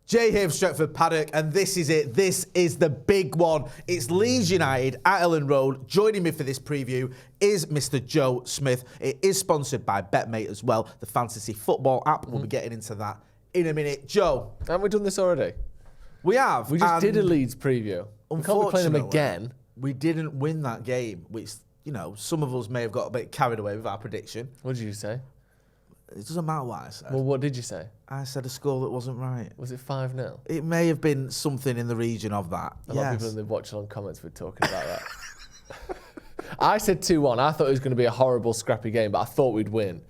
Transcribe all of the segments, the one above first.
Jay here from Stretford, Paddock, and this is it. This is the big one. It's Leeds United at Ellen Road. Joining me for this preview is Mr. Joe Smith. It is sponsored by BetMate as well, the fantasy football app. We'll be getting into that in a minute. Joe. Haven't we done this already? We have. We just did a Leeds preview. We can't be playing them again. We didn't win that game, which, you know, some of us may have got a bit carried away with our prediction. What did you say? It doesn't matter what I said. Well, what did you say? I said a score that wasn't right. Was it 5-0? It may have been something in the region of that. A lot of people in the watch-along comments were talking about that. I said 2-1. I thought it was going to be a horrible, scrappy game, but I thought we'd win.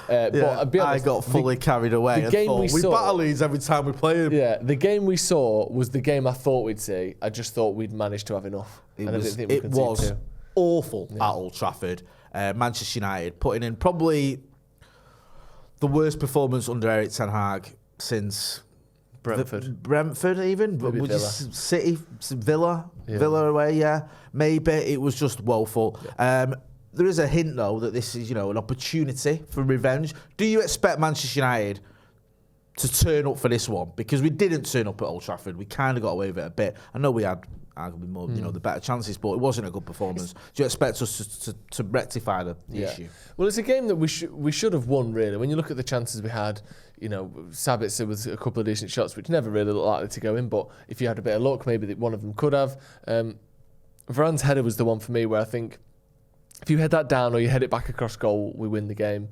But I'll be honest, I got fully carried away. The game we saw, battle Leeds every time we play them. Yeah, the game we saw was the game I thought we'd see. I just thought we'd managed to have enough. It was awful at Old Trafford. Manchester United putting in probably the worst performance under Eric Ten Hag since Brentford even. Maybe Would Villa. City, Villa away, yeah. Maybe it was just woeful. Yeah. There is a hint though that this is, you know, an opportunity for revenge. Do you expect Manchester United to turn up for this one? Because we didn't turn up at Old Trafford. We kind of got away with it a bit. I know we had arguably more, you know, the better chances, but it wasn't a good performance. Do you expect us to rectify the issue? Well, it's a game that we should have won, really. When you look at the chances we had, you know, Sabitzer with a couple of decent shots, which never really looked likely to go in, but if you had a bit of luck, maybe one of them could have. Varane's header was the one for me where I think if you head that down or you head it back across goal, we win the game.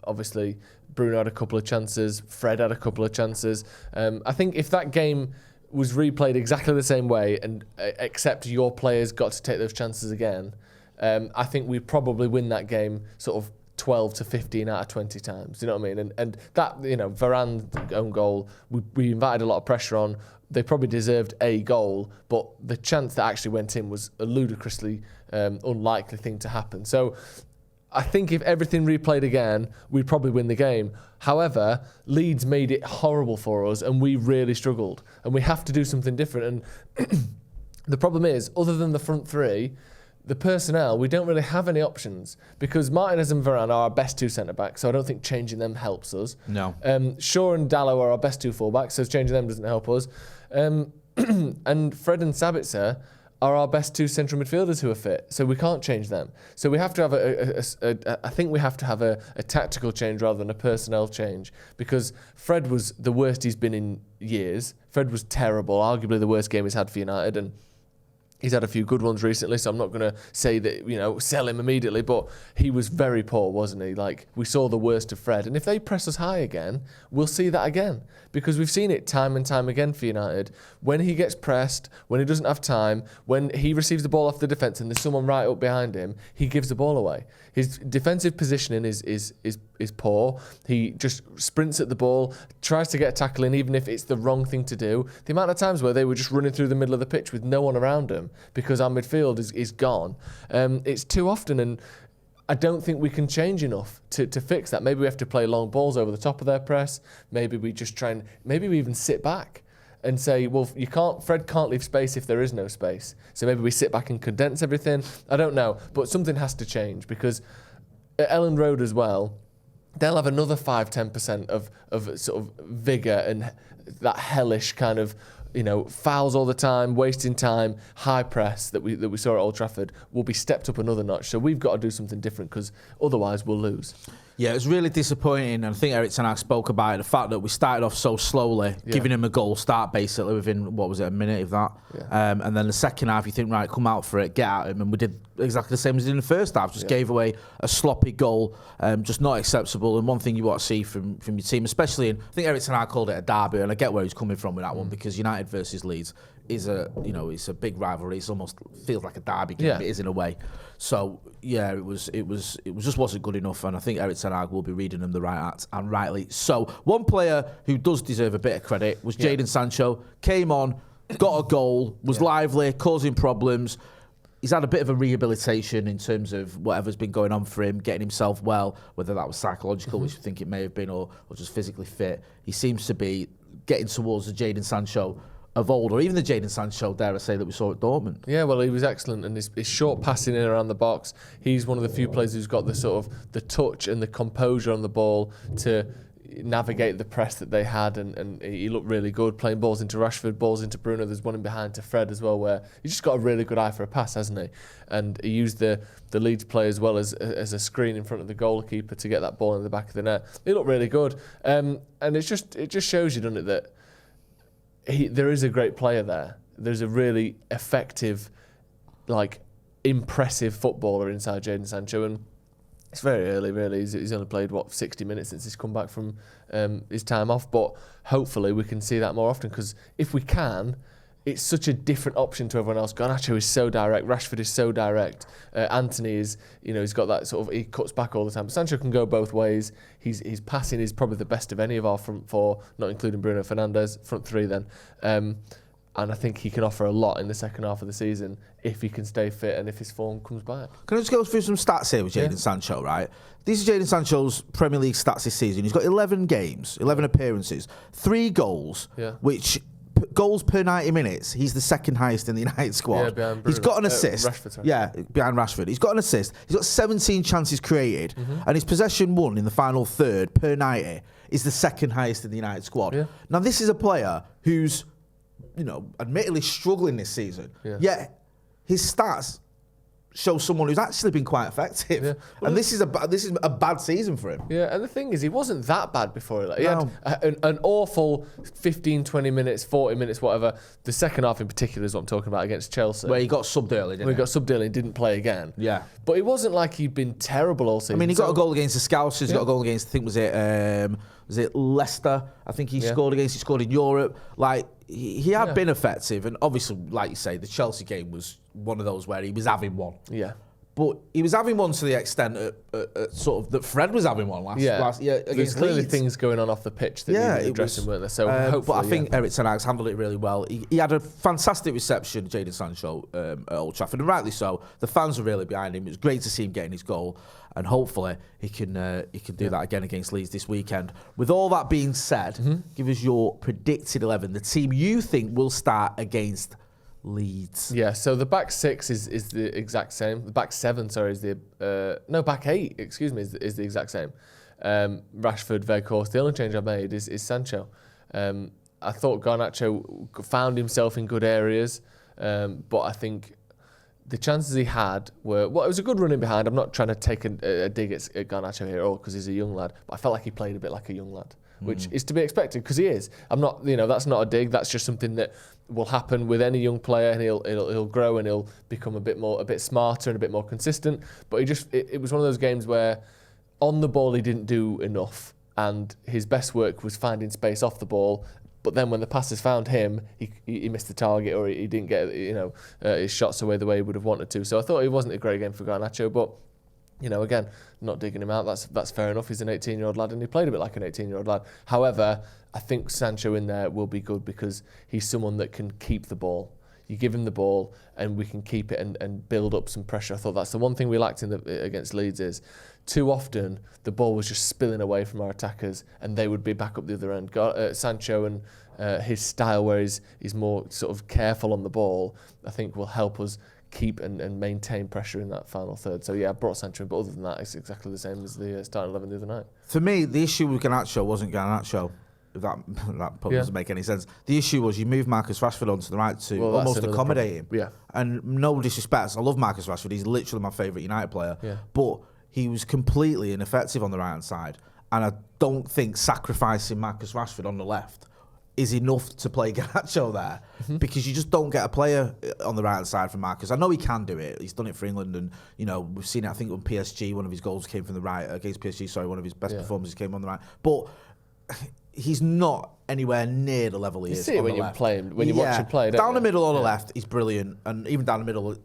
Obviously, Bruno had a couple of chances. Fred had a couple of chances. I think if that game was replayed exactly the same way, and except your players got to take those chances again, I think we probably win that game sort of 12 to 15 out of 20 times. You know what I mean? And that, you know, Varane's own goal, we invited a lot of pressure on. They probably deserved a goal, but the chance that actually went in was a ludicrously unlikely thing to happen. So I think if everything replayed again, we'd probably win the game. However, Leeds made it horrible for us and we really struggled. And we have to do something different. And the problem is, other than the front three, the personnel, we don't really have any options because Martinez and Varane are our best two centre-backs, so I don't think changing them helps us. No. Shaw and Dallow are our best two full-backs, so changing them doesn't help us. And Fred and Sabitzer are our best two central midfielders who are fit, so we can't change them. So we have to have I think we have to have a tactical change rather than a personnel change, because Fred was the worst he's been in years. Fred was terrible, arguably the worst game he's had for United, and he's had a few good ones recently, so I'm not going to say that, you know, sell him immediately, but he was very poor, wasn't he? Like, we saw the worst of Fred. And if they press us high again, we'll see that again. Because we've seen it time and time again for United. When he gets pressed, when he doesn't have time, when he receives the ball off the defence and there's someone right up behind him, he gives the ball away. His defensive positioning is poor. He just sprints at the ball, tries to get a tackle in even if it's the wrong thing to do. The amount of times where they were just running through the middle of the pitch with no one around them because our midfield is gone. It's too often, and I don't think we can change enough to fix that. Maybe we have to play long balls over the top of their press. Maybe we just maybe we even sit back and say, well, Fred can't leave space if there is no space. So maybe we sit back and condense everything. I don't know, but something has to change, because at Ellen Road as well, they'll have another 5-10% of sort of vigour and that hellish kind of, you know, fouls all the time, wasting time, high press that we saw at Old Trafford will be stepped up another notch. So we've got to do something different, because otherwise we'll lose. Yeah, it was really disappointing, and I think Eric Ten Hag spoke about it, the fact that we started off so slowly, giving him a goal start basically within, what was it, a minute of that. Yeah. And then the second half, you think, right, come out for it, get at him, and we did exactly the same as we did in the first half, just gave away a sloppy goal, just not acceptable. And one thing you want to see from your team, especially in, I think Eric Ten Hag called it a derby, and I get where he's coming from with that one, because United versus Leeds is it's a big rivalry. It almost feels like a derby game. It is in a way. So yeah, it just wasn't good enough, and I think Eric Ten Hag will be reading them the right act, and rightly so. One player who does deserve a bit of credit was Jadon Sancho. Came on, got a goal, was lively, causing problems. He's had a bit of a rehabilitation in terms of whatever's been going on for him, getting himself well, whether that was psychological, which I think it may have been, or just physically fit. He seems to be getting towards the Jadon Sancho of old, or even the Jadon Sancho, dare I say, that we saw at Dortmund. Yeah, well, he was excellent, and his short passing in around the box, he's one of the few players who's got the sort of the touch and the composure on the ball to navigate the press that they had, and he looked really good playing balls into Rashford, balls into Bruno. There's one in behind to Fred as well, where he's just got a really good eye for a pass, hasn't he? And he used the Leeds play as well as a screen in front of the goalkeeper to get that ball in the back of the net. He looked really good, and it just shows you, doesn't it, that there is a great player there. There's a really effective, impressive footballer inside Jadon Sancho, and it's very early, really. He's only played, 60 minutes since he's come back from his time off. But hopefully we can see that more often, because if we can, it's such a different option to everyone else. Garnacho is so direct. Rashford is so direct. Anthony is, he's got that sort of, he cuts back all the time. But Sancho can go both ways. His passing is probably the best of any of our front four, not including Bruno Fernandes, front three then. And I think he can offer a lot in the second half of the season if he can stay fit and if his form comes back. Can I just go through some stats here with Jadon Sancho, right? These are Jadon Sancho's Premier League stats this season. He's got 11 games, 11 appearances, 3 goals, which goals per 90 minutes, he's the second highest in the United squad. Yeah, behind Bruno. He's got an assist. Rashford, sorry. Yeah, behind Rashford. He's got an assist. He's got 17 chances created, and his possession won in the final third per 90 is the second highest in the United squad. Yeah. Now, this is a player who's, admittedly struggling this season. Yet his stats show someone who's actually been quite effective. Yeah. Well, and this is a bad season for him. Yeah, and the thing is, he wasn't that bad before. He had an awful 15, 20 minutes, 40 minutes, whatever. The second half in particular is what I'm talking about, against Chelsea. Where he got subbed early, didn't he? He got subbed early and didn't play again. Yeah. But it wasn't like he'd been terrible all season. I mean, he got a goal against the Scousers. He got a goal against, I think, was it Leicester? I think he scored against. He scored in Europe. He had been effective, and obviously, like you say, the Chelsea game was one of those where he was having one. Yeah. But he was having one to the extent sort of that Fred was having one last year against There's clearly Leeds. things going on off the pitch that needed addressing, weren't there? So hopefully, but I think Erik ten Hag's handled it really well. He had a fantastic reception, Jadon Sancho, at Old Trafford, and rightly so. The fans were really behind him. It was great to see him getting his goal, and hopefully he can do that again against Leeds this weekend. With all that being said, give us your predicted 11, the team you think will start against Leeds. Yeah, so the back 6 is the exact same. The back 7, sorry, is back 8, excuse me, is the exact same. Rashford, Weghorst. The only change I made is Sancho. I thought Garnacho found himself in good areas, but I think the chances he had were, it was a good running behind. I'm not trying to take a dig at Garnacho here at all, because he's a young lad, but I felt like he played a bit like a young lad, which is to be expected, because he is. I'm not, that's not a dig. That's just something that will happen with any young player, and he'll grow and he'll become a bit smarter and a bit more consistent. But it was one of those games where on the ball he didn't do enough, and his best work was finding space off the ball. But then when the passes found him, he missed the target, or he didn't get his shots away the way he would have wanted to. So I thought it wasn't a great game for Garnacho, but again, not digging him out. That's fair enough. He's an 18-year-old lad, and he played a bit like an 18-year-old lad. However, I think Sancho in there will be good, because he's someone that can keep the ball. You give him the ball, and we can keep it and build up some pressure. I thought that's the one thing we lacked against Leeds is too often the ball was just spilling away from our attackers, and they would be back up the other end. Sancho and his style, where he's more sort of careful on the ball, I think will help us keep and maintain pressure in that final third. So I brought Sancho in, but other than that, it's exactly the same as the starting 11 the other night. For me, the issue with Garnacho wasn't Garnacho. If that probably doesn't make any sense. The issue was you moved Marcus Rashford onto the right to almost accommodate him. Yeah. And no disrespect, I love Marcus Rashford. He's literally my favourite United player. Yeah. But he was completely ineffective on the right-hand side. And I don't think sacrificing Marcus Rashford on the left is enough to play Garnacho there, because you just don't get a player on the right-hand side from Marcus. I know he can do it. He's done it for England, and we've seen it. I think on PSG, one of his goals came from the right against PSG. Sorry, one of his best performances came on the right. But he's not anywhere near the level he is. You see it when you play him, when you watch him play. Down the middle on the left, he's brilliant, and even down the middle,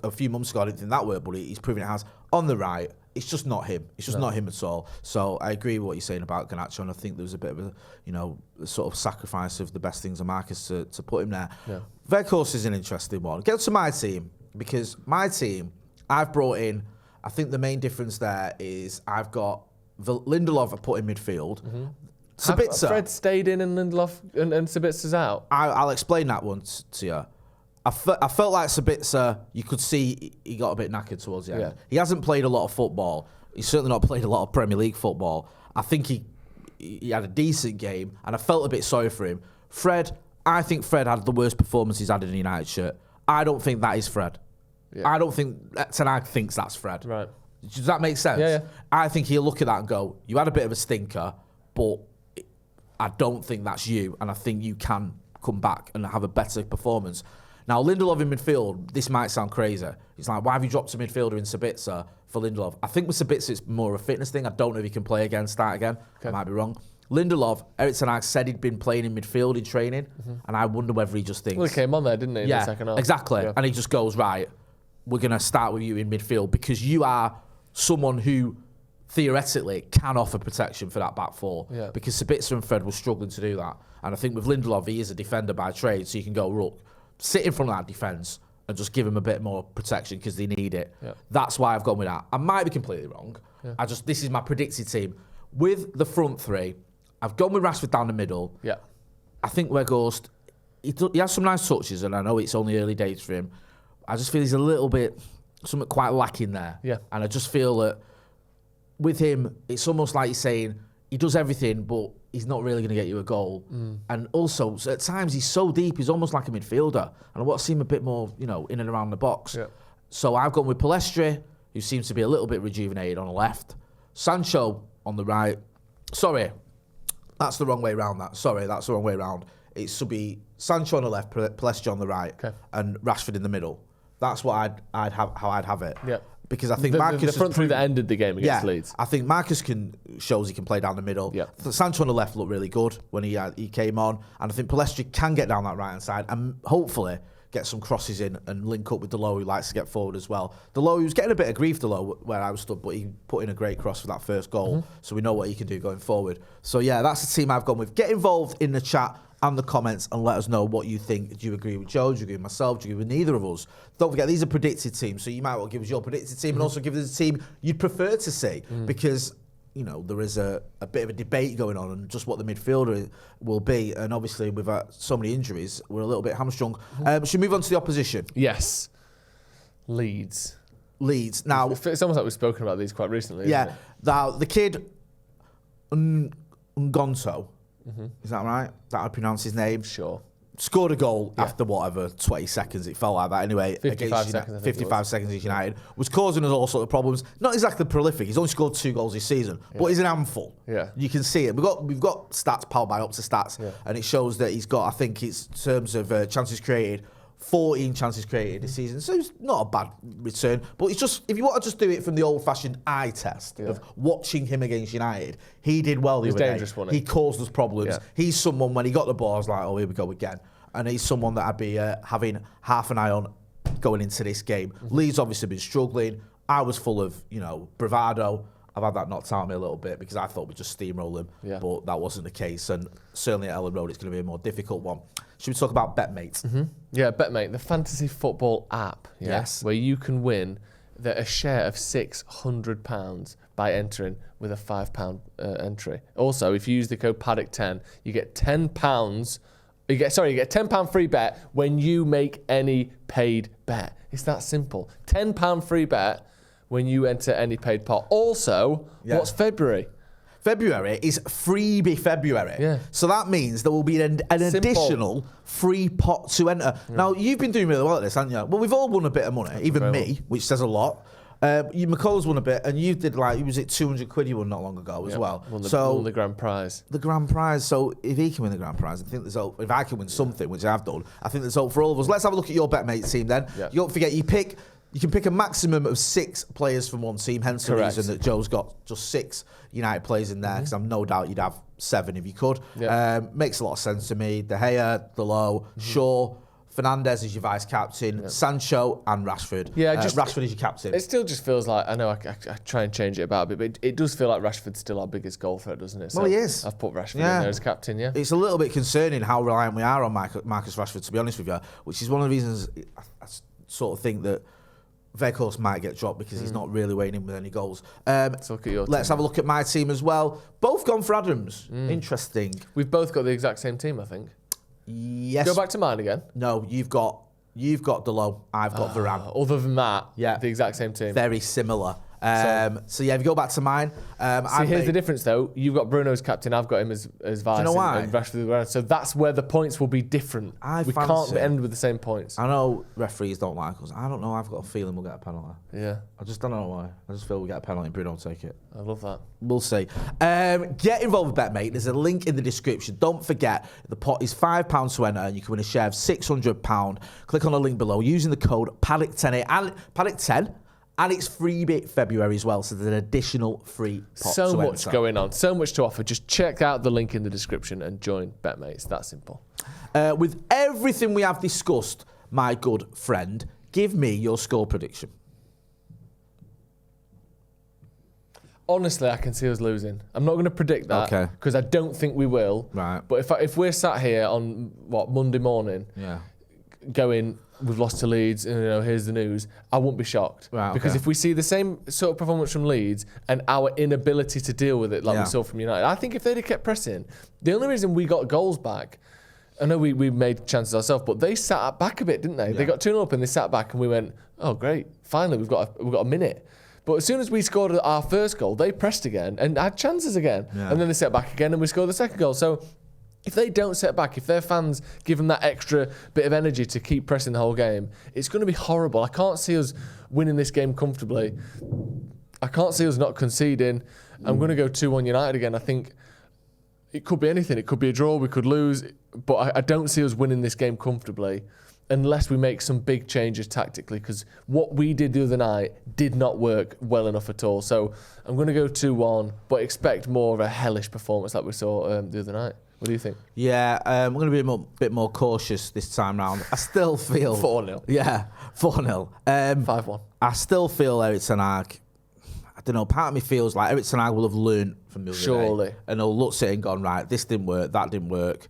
a few months ago I didn't think that worked, but he's proven it has. On the right, it's just not him. It's just not him at all. So I agree with what you're saying about Garnacho, and I think there was a bit of a sort of sacrifice of the best things of Marcus to put him there. Yeah. Weghorst is an interesting one. Get to my team, because my team, I've brought in, I think the main difference there is I've got Lindelof I put in midfield. Sabitzer. Fred stayed in and Lindelof and Sabitzer's out. I'll explain that one to you. I felt like Sabitzer, you could see he got a bit knackered towards the end. Yeah. He hasn't played a lot of football. He's certainly not played a lot of Premier League football. I think he he had a decent game, and I felt a bit sorry for him. Fred, I think Fred had the worst performance he's had in a United shirt. I don't think that is Fred. Yeah. I don't think Ten Hag thinks that's Fred. Right. Does that make sense? Yeah. I think he'll look at that and go, you had a bit of a stinker, but I don't think that's you, and I think you can come back and have a better performance. Now, Lindelof in midfield, this might sound crazy. It's like, why have you dropped a midfielder in Sabitzer for Lindelof? I think with Sabitzer, it's more of a fitness thing. I don't know if he can play again, start again. Okay. I might be wrong. Lindelof, Erik ten Hag said he'd been playing in midfield in training, and I wonder whether he just thinks... Well, he came on there, didn't he, in the second half? Exactly. Yeah. And he just goes, right, we're going to start with you in midfield because you are someone who theoretically can offer protection for that back four. Yeah. Because Sabitzer and Fred were struggling to do that. And I think with Lindelof, he is a defender by trade, so you can go, look, sit in front of that defence and just give him a bit more protection because they need it. Yeah. That's why I've gone with that. I might be completely wrong. Yeah. This is my predicted team. With the front three, I've gone with Rashford down the middle. Yeah. I think Weghorst, he has some nice touches, and I know it's only early days for him. I just feel he's a little bit, something quite lacking there. Yeah. And I just feel that with him, it's almost like you're saying he does everything, but he's not really going to get you a goal. And also, at times, he's so deep, he's almost like a midfielder. And I want to see him a bit more, in and around the box. Yeah. So I've gone with Palestri, who seems to be a little bit rejuvenated on the left. Sancho on the right. Sorry, that's the wrong way round. That's the wrong way round. It should be Sancho on the left, Palestri on the right, and Rashford in the middle. That's what I'd have it. Yeah. Because I think Marcus... The front three that ended the game against Leeds. I think Marcus shows he can play down the middle. Yeah. Sancho on the left looked really good when he came on. And I think Palestri can get down that right-hand side and hopefully get some crosses in and link up with Delo, who likes to get forward as well. Delo, he was getting a bit of grief, Delo, where I was stood, but he put in a great cross for that first goal. So we know what he can do going forward. So, yeah, that's the team I've gone with. Get involved in the chat and the comments and let us know what you think. Do you agree with Joe? Do you agree with myself? Do you agree with neither of us? Don't forget, these are predicted teams, so you might well give us your predicted team and also give us a team you'd prefer to see because, there is a bit of a debate going on and just what the midfielder will be. And obviously, with so many injuries, we're a little bit hamstrung. Should we move on to the opposition? Yes. Leeds. Now, it's almost like we've spoken about these quite recently. Yeah. Isn't it? Now, the kid, Ngonto, is that right? That I pronounce his name? Sure. Scored a goal after 20 seconds. It felt like that anyway. 55 seconds. 55 seconds against United. Was causing us all sorts of problems. Not exactly prolific. He's only scored 2 goals this season, but he's an handful. Yeah. You can see it. We've got stats powered by Opta Stats, and it shows that he's got, I think it's in terms of chances created, 14 chances created this season. So it's not a bad return. But it's just, if you want to just do it from the old-fashioned eye test of watching him against United, he did well the other day. Dangerous, wasn't he? He caused us problems. Yeah. He's someone, when he got the ball, I was like, oh, here we go again. And he's someone that I'd be having half an eye on going into this game. Leeds obviously been struggling. I was full of, bravado. I've had that knocked out of me a little bit because I thought we'd just steamroll them, but that wasn't the case. And certainly at Ellen Road, it's going to be a more difficult one. Should we talk about BetMate? Yeah, BetMate, the fantasy football app. Yes. Where you can win a share of £600 by entering with a £5 entry. Also, if you use the code Paddock10, you get £10. You get £10 free bet when you make any paid bet. It's that simple. £10 free bet when you enter any paid pot. Also, what's February? February is freebie February. Yeah. So that means there will be an additional free pot to enter. Now, you've been doing really well at this, haven't you? Well, we've all won a bit of money, even me, which says a lot. McCullough's won a bit, and you did was it 200 quid you won not long ago as well? Won the grand prize. The grand prize. So if he can win the grand prize, I think there's hope. If I can win something, which I've done, I think there's hope for all of us. Let's have a look at your BetMate team then. Yeah. You don't forget, you can pick a maximum of 6 players from one team, hence the reason that Joe's got just 6 United players in there, because I've no doubt you'd have 7 if you could. Yeah. Makes a lot of sense to me. De Gea, Delo, Shaw, Fernandes is your vice captain, Sancho and Rashford. Yeah, Rashford is your captain. It still just feels like, I know I try and change it about a bit, but it does feel like Rashford's still our biggest goal threat, doesn't it? So well, he is. I've put Rashford in there as captain, It's a little bit concerning how reliant we are on Marcus Rashford, to be honest with you, which is one of the reasons I sort of think that Weghorst might get dropped because he's not really weighing in with any goals. Let's have a look at my team as well. Both gone for Adams. Interesting. We've both got the exact same team, I think. Yes. Go back to mine again. No, you've got Delo. I've got Varane. Other than that, the exact same team. Very similar. So yeah, if you go back to mine, here's the difference though. You've got Bruno as captain. I've got him as vice. Do you know why? And Rashford around. So that's where the points will be different. We can't end with the same points. I know referees don't like us. I don't know. I've got a feeling we'll get a penalty. Yeah. I just don't know why. I just feel we'll get a penalty and Bruno will take it. I love that. We'll see. Get involved with BetMate. There's a link in the description. Don't forget, the pot is £5 to enter and you can win a share of £600. Click on the link below using the code Paddock10 and Paddock10. And it's freebie February as well, so there's an additional free pot So much going on, so much to offer. Just check out the link in the description and join BetMate. It's that simple. With everything we have discussed, my good friend, give me your score prediction. Honestly, I can see us losing. I'm not going to predict that because I don't think we will. Right. But if we're sat here on Monday morning, going, we've lost to Leeds, and here's the news, I won't be shocked. Right, because if we see the same sort of performance from Leeds and our inability to deal with it like we saw from United, I think if they'd have kept pressing, the only reason we got goals back, I know we made chances ourselves, but they sat back a bit, didn't they? Yeah. They got 2-0 up and they sat back and we went, oh great, finally we've got a minute. But as soon as we scored our first goal, they pressed again and had chances again. Yeah. And then they sat back again and we scored the second goal. So if they don't set back, if their fans give them that extra bit of energy to keep pressing the whole game, it's going to be horrible. I can't see us winning this game comfortably. I can't see us not conceding. I'm going to go 2-1 United again. I think it could be anything. It could be a draw. We could lose. But I don't see us winning this game comfortably unless we make some big changes tactically, because what we did the other night did not work well enough at all. So I'm going to go 2-1, but expect more of a hellish performance like we saw the other night. What do you think? Yeah, I'm going to be a bit more cautious this time round. I still feel 4-0. Yeah, 4-0. 5-1. I still feel Erik ten Hag. I don't know. Part of me feels like Erik ten Hag will have learned from the other day, and he'll looked at it and gone, right, this didn't work, that didn't work.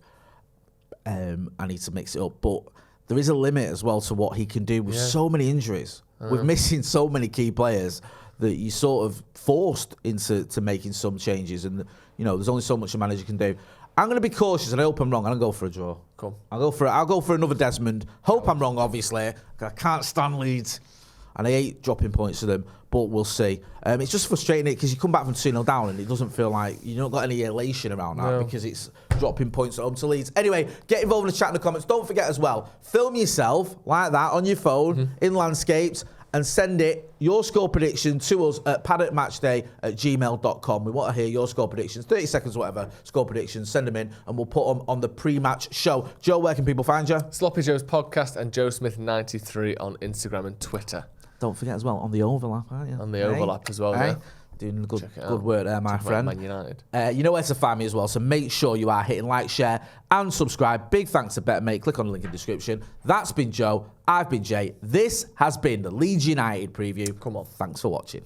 I need to mix it up, but there is a limit as well to what he can do with so many injuries. We're missing so many key players that you sort of forced into making some changes, and there's only so much a manager can do. I'm going to be cautious, and I hope I'm wrong. I'm going to go for a draw. Cool. I'll go for another Desmond. Hope I'm wrong, obviously. I can't stand Leeds, and I hate dropping points to them, but we'll see. It's just frustrating because you come back from 2-0 down, and it doesn't feel like you don't got any elation around that because it's dropping points at home to Leeds. Anyway, get involved in the chat in the comments. Don't forget as well, film yourself like that on your phone in landscapes, and send your score prediction to us at paddockmatchday@gmail.com. We want to hear your score predictions, 30 seconds or whatever, score predictions, send them in and we'll put them on the pre-match show. Joe, where can people find you? Sloppy Joe's podcast and Joe Smith 93 on Instagram and Twitter. Don't forget as well, on the overlap, aren't you? On the overlap as well, yeah. Doing good work there, my friend. Man United. You know where to find me as well, so make sure you are hitting like, share, and subscribe. Big thanks to BetMate. Click on the link in the description. That's been Joe. I've been Jay. This has been the Leeds United preview. Come on. Thanks for watching.